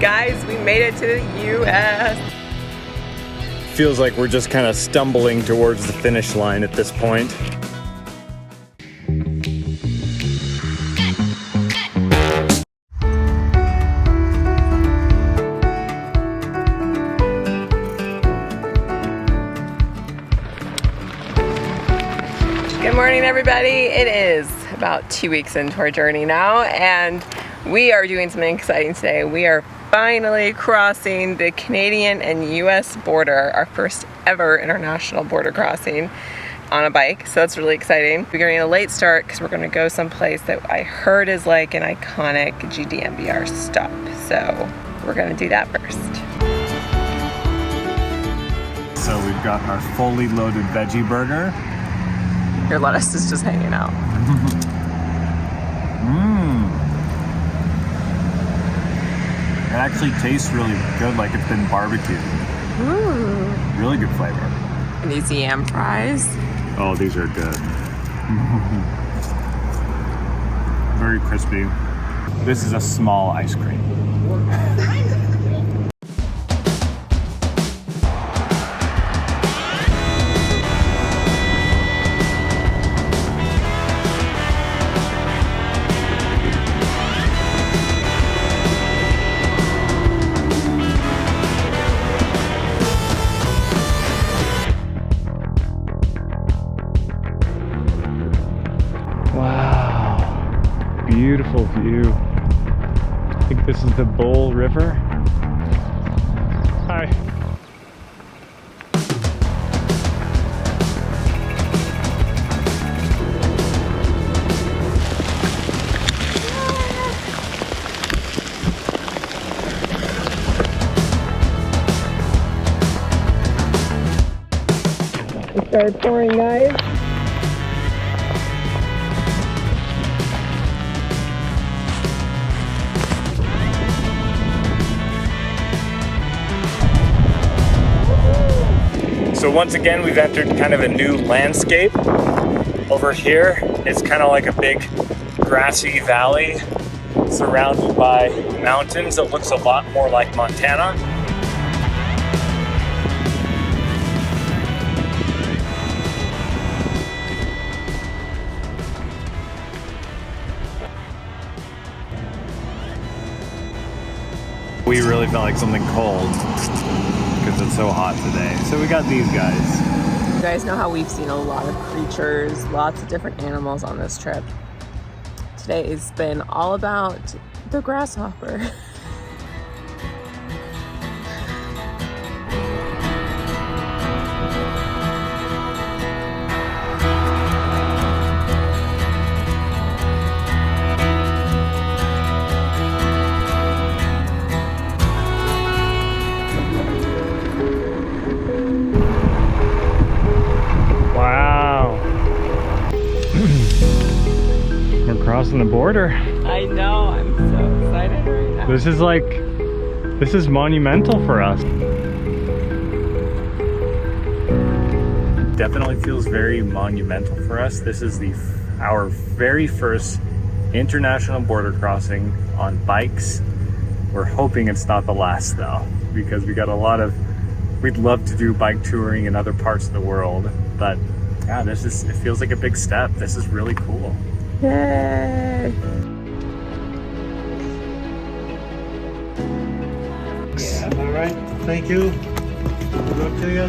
Guys, we made it to the U.S. Feels like we're just kind of stumbling towards the finish line at this point. Good morning, everybody. It is about 2 weeks into our journey now, and we are doing something exciting today. We are finally crossing the Canadian and U.S. border, our first ever international border crossing on a bike, so that's really exciting. We're getting a late start because we're going to go someplace that I heard is like an iconic GDMBR stop, so we're going to do that first. So we've got our fully loaded veggie burger. Your lettuce is just hanging out. It actually tastes really good, like it's been barbecued. Ooh. Really good flavor. And these yam fries. Oh, these are good. Very crispy. This is a small ice cream. Beautiful view. I think this is the Bull River. Hi. It started pouring, guys. So once again, we've entered kind of a new landscape. Over here, it's kind of like a big grassy valley surrounded by mountains. It looks a lot more like Montana. We really felt like something cold because it's so hot today. So we got these guys. You guys know how we've seen a lot of creatures, lots of different animals on this trip. Today has been all about the grasshopper. Crossing the border. I know, I'm so excited right now. This is monumental for us. Definitely feels very monumental for us. This is our very first international border crossing on bikes. We're hoping it's not the last though, because we got we'd love to do bike touring in other parts of the world, but yeah, it feels like a big step. This is really cool. Yay! Yeah, all right. Thank you. Good luck to you.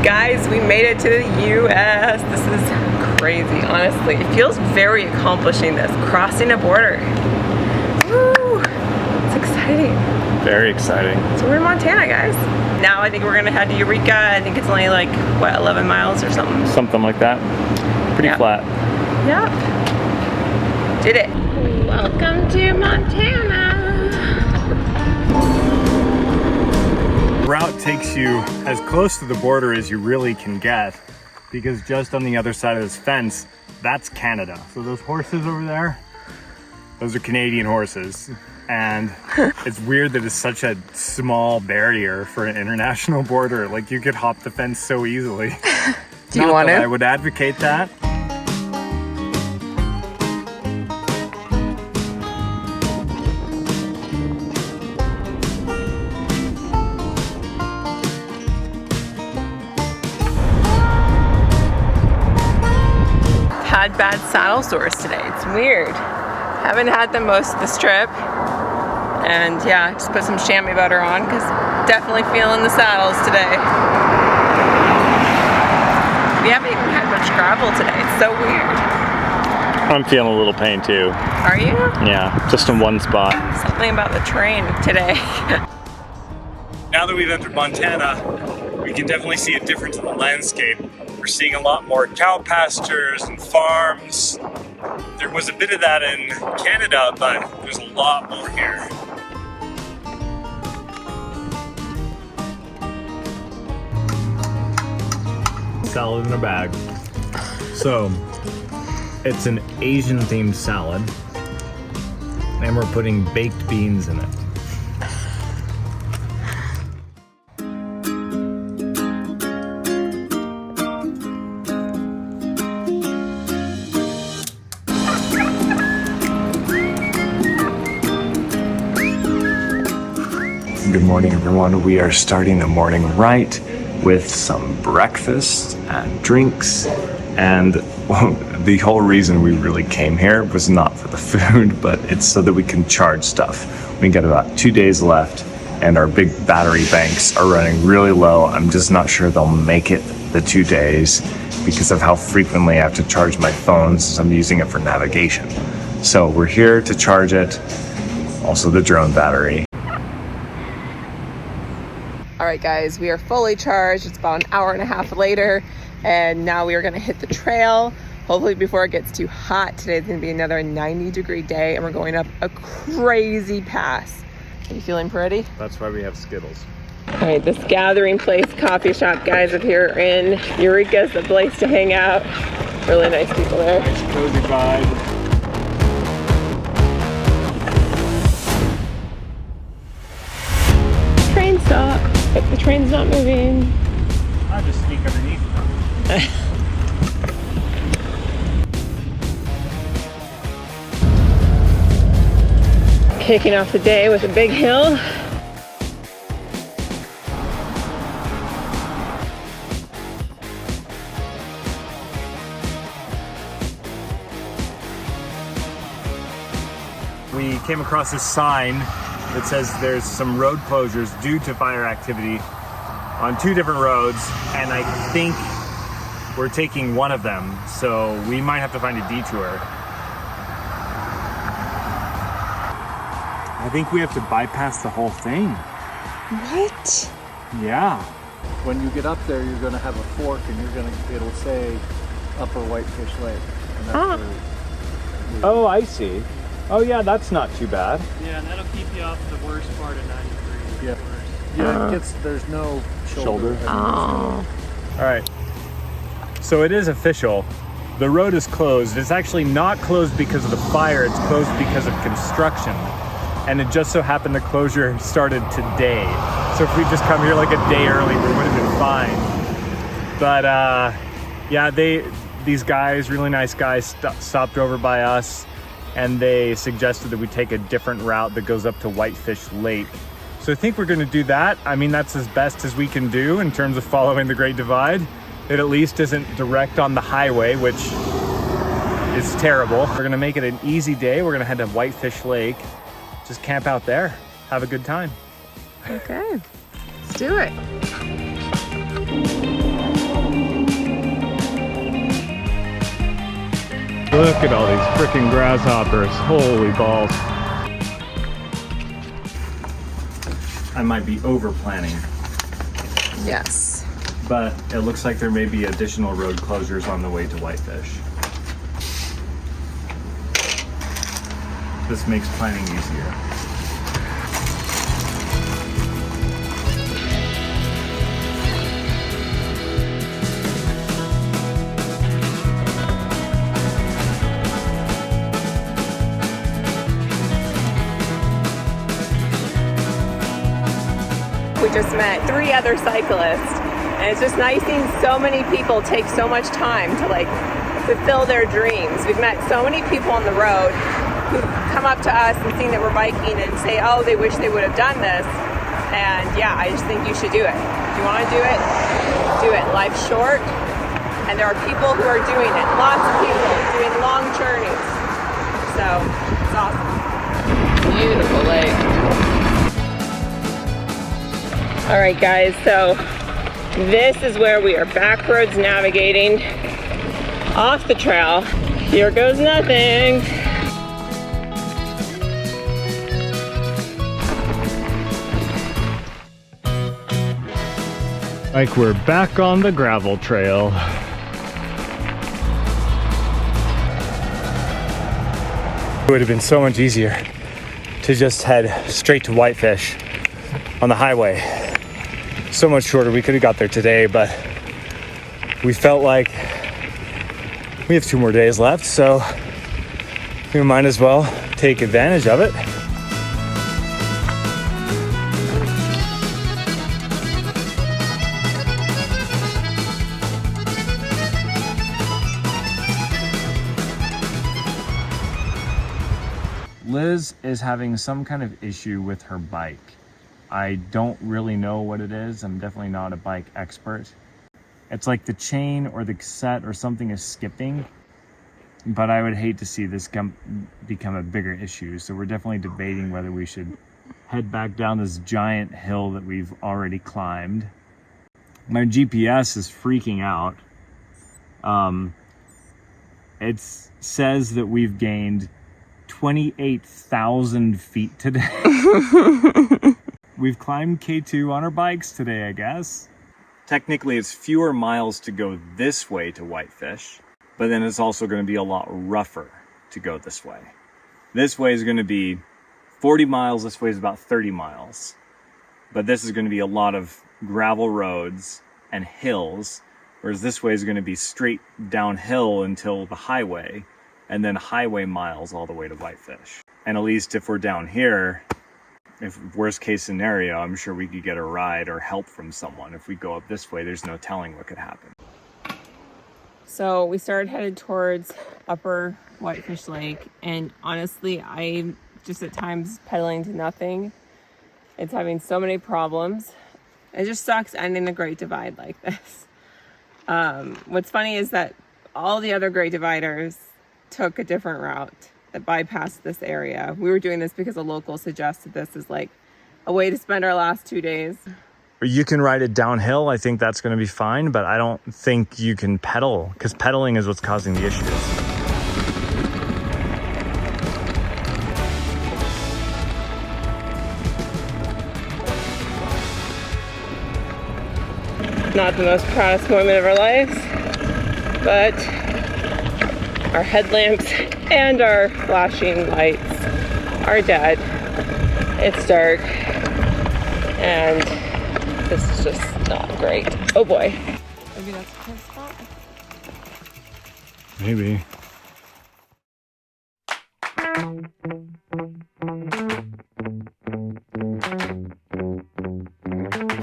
Guys, we made it to the U.S. This is crazy, honestly. It feels very accomplishing, this, crossing a border. Woo! It's exciting. Very exciting. So we're in Montana, guys. Now I think we're gonna head to Eureka. I think it's only like, what, 11 miles or something? Something like that. Pretty flat. Yep. Did it. Welcome to Montana. Route takes you as close to the border as you really can get, because just on the other side of this fence, that's Canada. So those horses over there, those are Canadian horses. And it's weird that it's such a small barrier for an international border. Like, you could hop the fence so easily. Do you want to? I would advocate that. bad saddle sores today. It's weird. Haven't had them most of this trip. And yeah, just put some chamois butter on because definitely feeling the saddles today. We haven't even had much gravel today. It's so weird. I'm feeling a little pain too. Are you? Yeah, just in one spot. Something about the train today. Now that we've entered Montana, we can definitely see a difference in the landscape. We're seeing a lot more cow pastures and farms. There was a bit of that in Canada, but there's a lot more here. Salad in a bag. So, it's an Asian themed salad, and we're putting baked beans in it. Good morning, everyone. We are starting the morning right with some breakfast and drinks, and the whole reason we really came here was not for the food, but it's so that we can charge stuff. We got about 2 days left, and our big battery banks are running really low. I'm just not sure they'll make it the 2 days because of how frequently I have to charge my phone since I'm using it for navigation. So we're here to charge it, also the drone battery. All right, guys, we are fully charged. It's about an hour and a half later, and now we are gonna hit the trail. Hopefully before it gets too hot. Today's gonna be another 90-degree day, and we're going up a crazy pass. Are you feeling pretty? That's why we have Skittles. All right, this gathering place, coffee shop, guys, up here in Eureka is the place to hang out. Really nice people there. Nice cozy vibe. Train stop. But the train's not moving. I'll just sneak underneath them. Kicking off the day with a big hill. We came across this sign that says there's some road closures due to fire activity on 2 different roads, and I think we're taking one of them, so we might have to find a detour. I think we have to bypass the whole thing. What? Yeah. When you get up there, you're going to have a fork, and it'll say Upper Whitefish Lake. And that's where Oh, I see. Oh yeah, that's not too bad. Yeah, and that'll keep you off the worst part of 93. Yeah. Yeah, there's no shoulder. Oh. All right. So it is official. The road is closed. It's actually not closed because of the fire. It's closed because of construction. And it just so happened the closure started today. So if we just come here like a day early, we would have been fine. But yeah, these guys, really nice guys, stopped over by us, and they suggested that we take a different route that goes up to Whitefish Lake. So I think we're gonna do that. I mean, that's as best as we can do in terms of following the Great Divide. It at least isn't direct on the highway, which is terrible. We're gonna make it an easy day. We're gonna head to Whitefish Lake, just camp out there, have a good time. Okay, let's do it. Look at all these freaking grasshoppers, holy balls. I might be over planning, Yes. but it looks like there may be additional road closures on the way to Whitefish. This makes planning easier. We just met 3 other cyclists, and it's just nice seeing so many people take so much time to like fulfill their dreams. We've met so many people on the road who come up to us and seeing that we're biking and say, oh, they wish they would have done this. And yeah, I just think you should do it. If you want to do it, do it. Life's short. And there are people who are doing it. Lots of people doing long journeys. So it's awesome. Beautiful lake. All right, guys, so this is where we are backroads navigating off the trail. Here goes nothing. Like we're back on the gravel trail. It would have been so much easier to just head straight to Whitefish on the highway. So much shorter. We could have got there today, but we felt like we have 2 more days left, so we might as well take advantage of it. Liz is having some kind of issue with her bike. I don't really know what it is. I'm definitely not a bike expert. It's like the chain or the cassette or something is skipping, but I would hate to see this become a bigger issue. So we're definitely debating whether we should head back down this giant hill that we've already climbed. My GPS is freaking out. It says that we've gained 28,000 feet today. We've climbed K2 on our bikes today, I guess. Technically, it's fewer miles to go this way to Whitefish, but then it's also going to be a lot rougher to go this way. This way is going to be 40 miles, this way is about 30 miles. But this is going to be a lot of gravel roads and hills, whereas this way is going to be straight downhill until the highway, and then highway miles all the way to Whitefish. And at least if we're down here, if worst case scenario, I'm sure we could get a ride or help from someone. If we go up this way, there's no telling what could happen. So we started headed towards upper Whitefish Lake, and honestly, I just at times pedaling to nothing. It's having so many problems. It just sucks ending a Great Divide like this. What's funny is that all the other Great Dividers took a different route that bypassed this area. We were doing this because a local suggested this as like a way to spend our last 2 days. You can ride it downhill. I think that's going to be fine, but I don't think you can pedal, because pedaling is what's causing the issues. Not the most proudest moment of our lives, but our headlamps and our flashing lights are dead. It's dark, and this is just not great. Oh boy. Maybe that's a good spot. Maybe.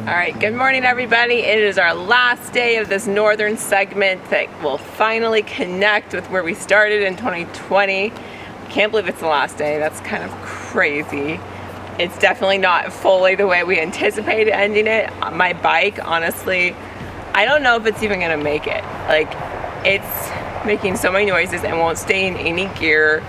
All right, good morning everybody. It is our last day of this northern segment that will finally connect with where we started in 2020. Can't believe it's the last day. That's kind of crazy. It's definitely not fully the way we anticipated ending it. My bike, honestly, I don't know if it's even gonna make it. Like, it's making so many noises and won't stay in any gear.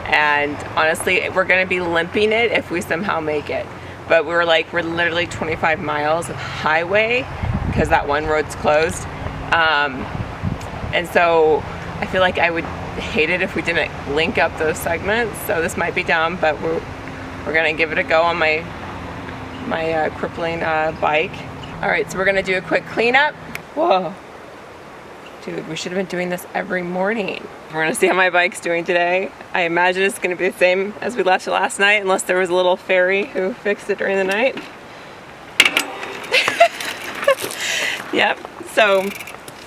And honestly, we're gonna be limping it if we somehow make it. But we're literally 25 miles of highway because that one road's closed. And so I feel like I would hate it if we didn't link up those segments. So this might be dumb, but we're gonna give it a go on my crippling bike. All right, so we're gonna do a quick cleanup. Whoa. Dude, we should have been doing this every morning. We're gonna see how my bike's doing today. I imagine it's gonna be the same as we left it last night, unless there was a little fairy who fixed it during the night. Yep, so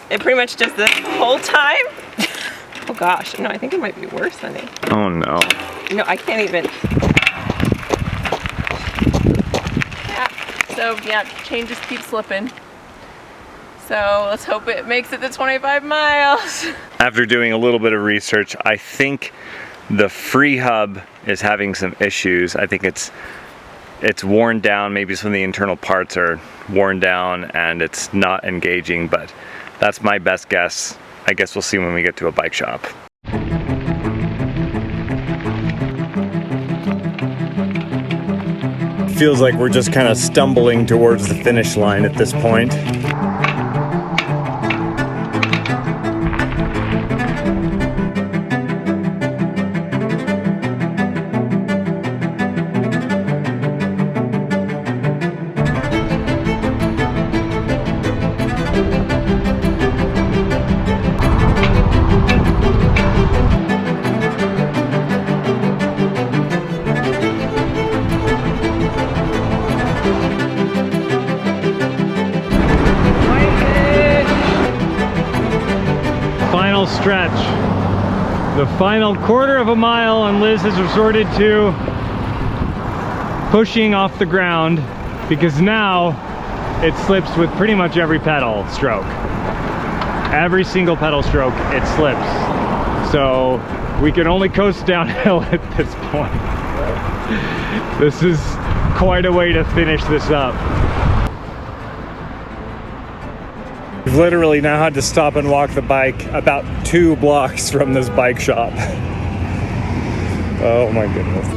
it pretty much does this whole time. Oh gosh, no, I think it might be worse, honey. Oh no. No, I can't even. Yeah, so yeah, chain just keeps slipping. So let's hope it makes it to 25 miles. After doing a little bit of research, I think the free hub is having some issues. I think it's worn down. Maybe some of the internal parts are worn down and it's not engaging, but That's my best guess. I guess we'll see when we get to a bike shop. Feels like we're just kind of stumbling towards the finish line at this point. Final stretch. The final quarter of a mile, and Liz has resorted to pushing off the ground because now it slips with pretty much every pedal stroke. Every single pedal stroke, it slips. So we can only coast downhill at this point. This is quite a way to finish this up. We've literally now had to stop and walk the bike about 2 blocks from this bike shop. Oh my goodness.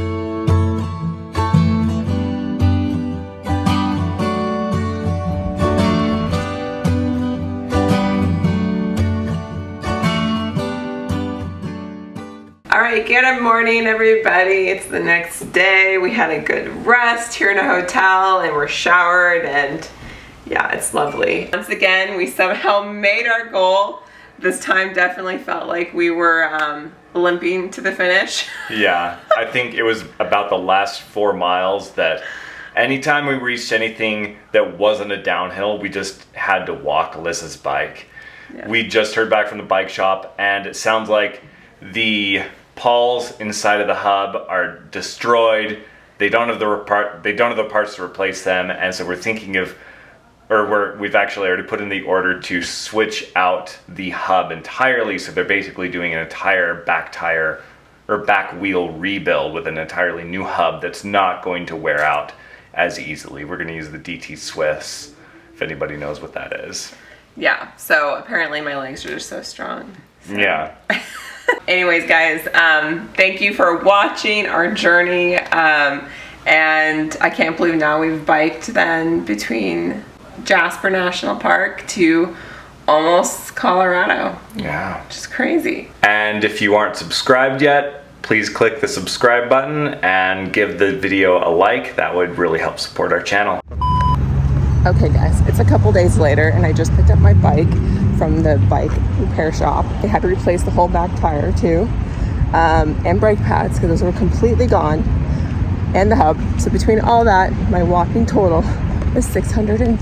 All right, good morning, everybody. It's the next day. We had a good rest here in a hotel and we're showered, and yeah, it's lovely. Once again, we somehow made our goal. This time definitely felt like we were limping to the finish. Yeah, I think it was about the last 4 miles that anytime we reached anything that wasn't a downhill, we just had to walk Alyssa's bike. Yeah. We just heard back from the bike shop, and it sounds like the pawls inside of the hub are destroyed. They don't have the parts to replace them, and so we're thinking of, we've actually already put in the order to switch out the hub entirely. So they're basically doing an entire back tire or back wheel rebuild with an entirely new hub that's not going to wear out as easily. We're going to use the DT Swiss, if anybody knows what that is. Yeah, so apparently my legs are just so strong. So. Yeah. Anyways, guys, thank you for watching our journey. And I can't believe now we've biked then between Jasper National Park to almost Colorado. Yeah. Which is crazy. And if you aren't subscribed yet, please click the subscribe button and give the video a like. That would really help support our channel. Okay guys, it's a couple days later and I just picked up my bike from the bike repair shop. They had to replace the whole back tire too, and brake pads because those were completely gone, and the hub. So between all that, my walking total was $650.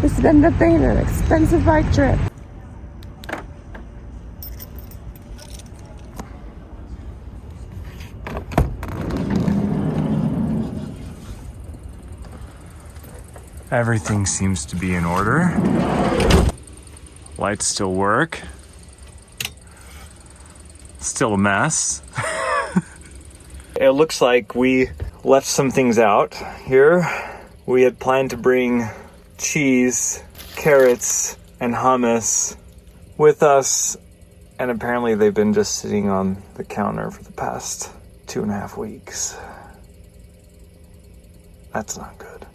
This has been an expensive bike trip. Everything seems to be in order. Lights still work. Still a mess. It looks like we left some things out here. We had planned to bring cheese, carrots, and hummus with us, and apparently they've been just sitting on the counter for the past 2.5 weeks. That's not good.